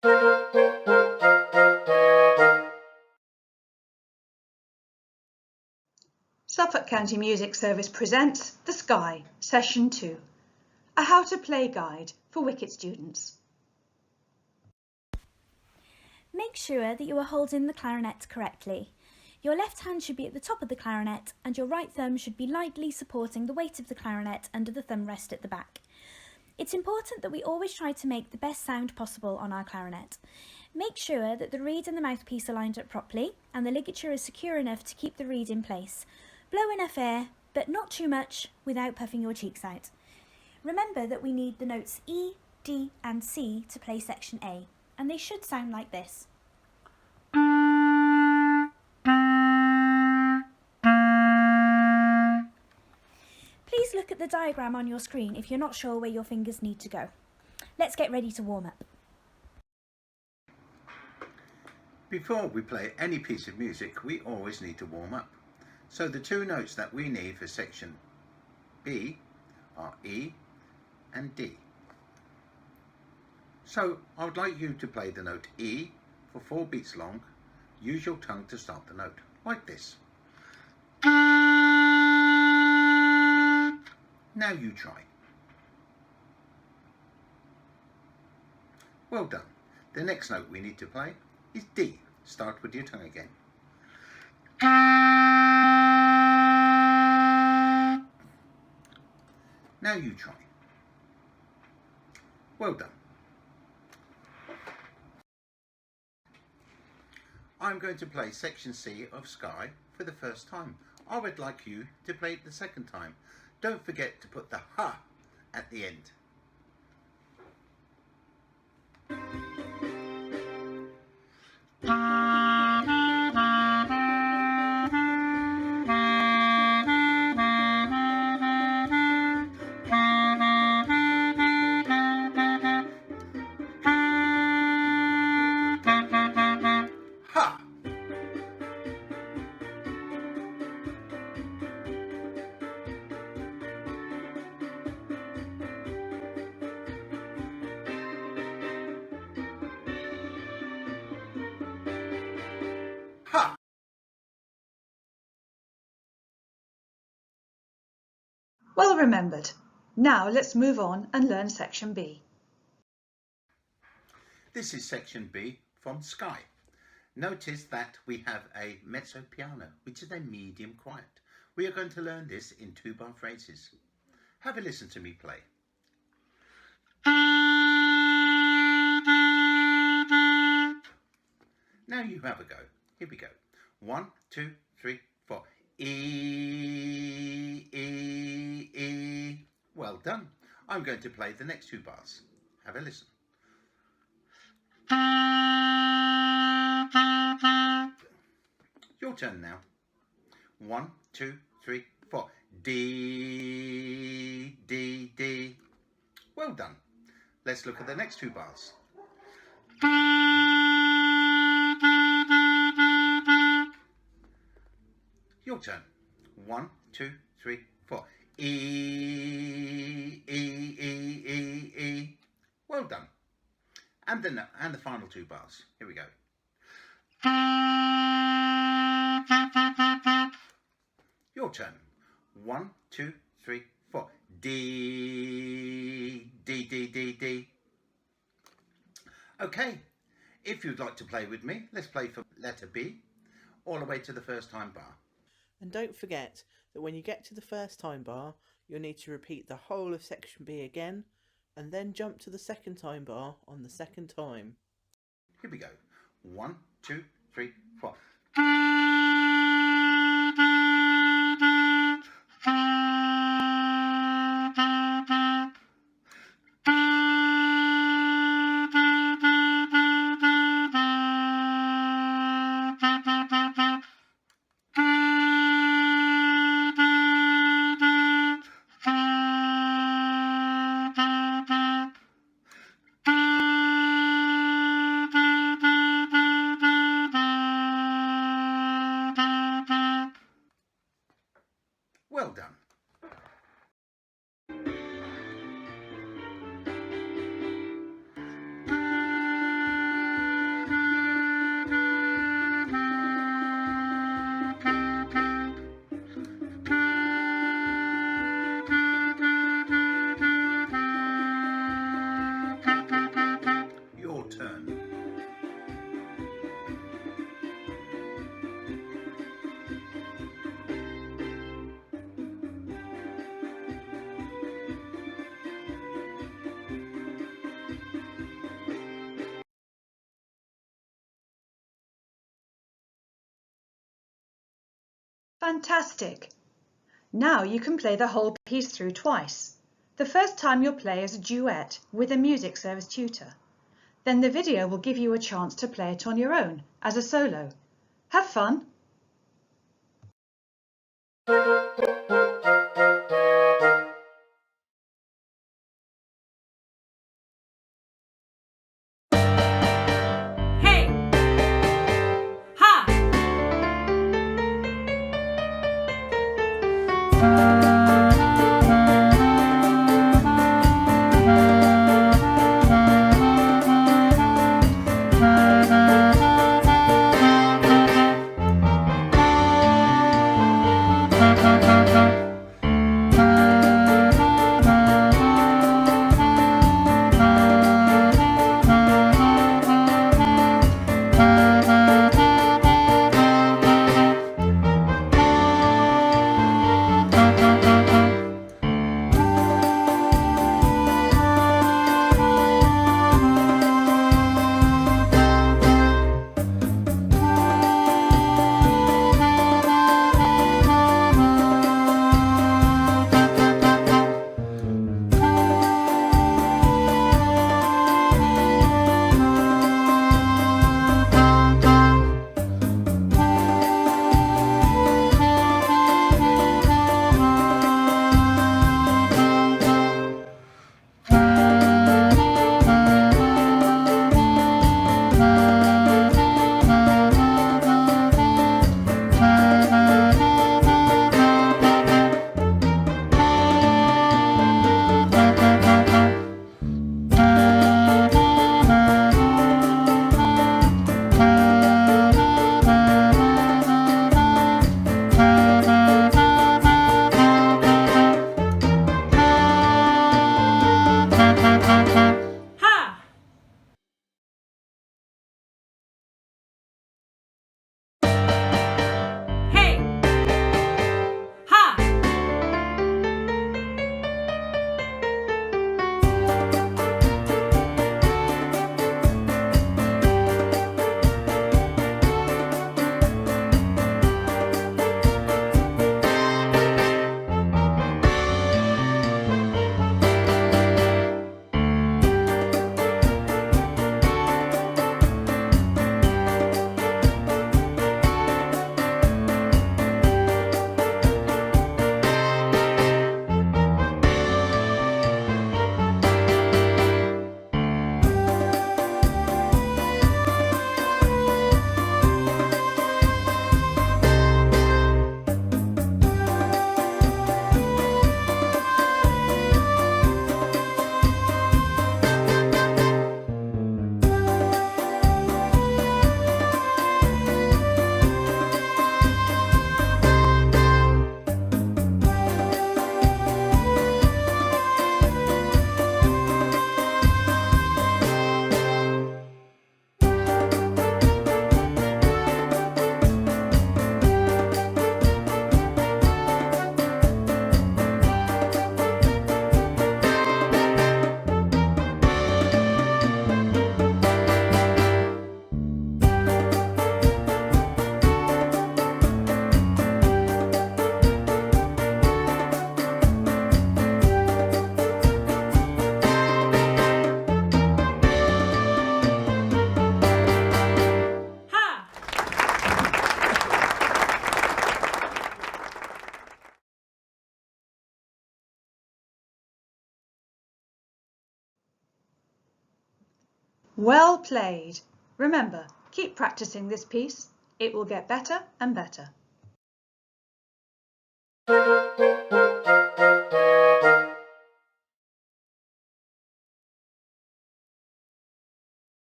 Suffolk County Music Service presents The Sky, Session 2, a how to play guide for wicket students. Make sure that you are holding the clarinet correctly. Your left hand should be at the top of the clarinet and your right thumb should be lightly supporting the weight of the clarinet under the thumb rest at the back. It's important that we always try to make the best sound possible on our clarinet. Make sure that the reed and the mouthpiece are lined up properly and the ligature is secure enough to keep the reed in place. Blow enough air, but not too much without puffing your cheeks out. Remember that we need the notes E, D and C to play section A, and they should sound like this. Please look at the diagram on your screen if you're not sure where your fingers need to go. Let's get ready to warm up. Before we play any piece of music, we always need to warm up. So the two notes that we need for section B are E and D. So I would like you to play the note E for 4 beats long. Use your tongue to start the note, like this. Now you try. Well done. The next note we need to play is D. Start with your tongue again. Now you try. Well done. I'm going to play section C of Sky for the first time. I would like you to play it the second time. Don't forget to put the ha at the end. Ha! Well remembered. Now let's move on and learn section B. This is section B from Sky. Notice that we have a mezzo piano, which is a medium quiet. We are going to learn this in 2-bar phrases. Have a listen to me play. Now you have a go. Here we go. 1, 2, 3, 4. E, E, E. Well done. I'm going to play the next 2 bars. Have a listen. Your turn now. 1, 2, 3, 4. D, D, D. Well done. Let's look at the next 2 bars. Your turn. 1, 2, 3, 4. E, E, E, E, E. Well done. And the final 2 bars. Here we go. Your turn. 1, 2, 3, 4. D, D, D, D, D. Okay. If you'd like to play with me, let's play for letter B, all the way to the first time bar. And don't forget that when you get to the first time bar, you'll need to repeat the whole of section B again, and then jump to the second time bar on the second time. Here we go. 1, 2, 3, 4. Fantastic! Now you can play the whole piece through twice. The first time you'll play as a duet with a music service tutor. Then the video will give you a chance to play it on your own as a solo. Have fun! Well played. Remember, keep practicing this piece. It will get better and better.